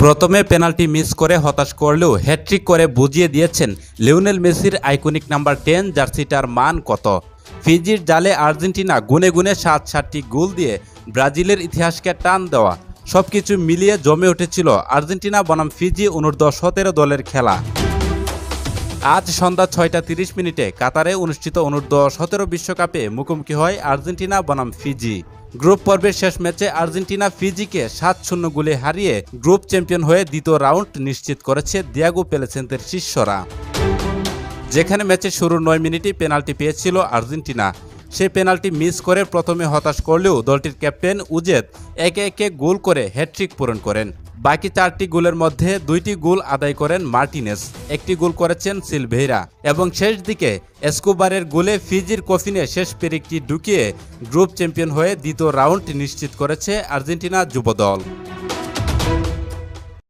প্রথমে penalty miss করে হতাশ করলেও হ্যাট্রিক করে বুঝিয়ে দিয়েছেন লিওনেল মেসির আইকনিক নাম্বার 10 জার্সিটার মান কত। ফিজির জালে আর্জেন্টিনা গুনে গুনে 7টি গোল দিয়ে ব্রাজিলের ইতিহাসকে টান দেওয়া সবকিছু মিলিয়ে জমে উঠেছিল আর্জেন্টিনা বনাম ফিজি অনূর্ধ্ব-17 দলের খেলা। আজ সন্ধ্যা 6টা 30 কাতারে অনুষ্ঠিত অনূর্ধ্ব-17 বিশ্বকাপে মুখোমুখি হয় আর্জেন্টিনা বনাম ফিজি। গ্রুপ পর্বের শেষ ম্যাচে আর্জেন্টিনা ফিজিকে 7-0 গোলে হারিয়ে গ্রুপ চ্যাম্পিয়ন হয়ে দ্বিতীয় রাউন্ড নিশ্চিত করেছে দিয়েগো পেলেসেন্তের শিষ্যরা। যেখানে ম্যাচের শুরুর 9 মিনিটই পেনাল্টি পেয়েছিল আর্জেন্টিনা, সেই পেনাল্টি মিস করে প্রথমে হতাশ করলেও দলটির ক্যাপ্টেন উজেদ একে একে গোল করে হ্যাট্রিক পূরণ করেন। বাকি 4টি গোলের মধ্যে 2টি গোল আদায় করেন মার্টিনেজ, 1টি গোল করেছেন সিলভেইরা এবং শেষ দিকে এসকোবারের গোলে ফিজির কফিনে শেষ পেরেকটি ঢুকিয়ে গ্রুপ চ্যাম্পিয়ন হয়ে দ্বিতীয় রাউন্ড নিশ্চিত করেছে আর্জেন্টিনা যুবদল।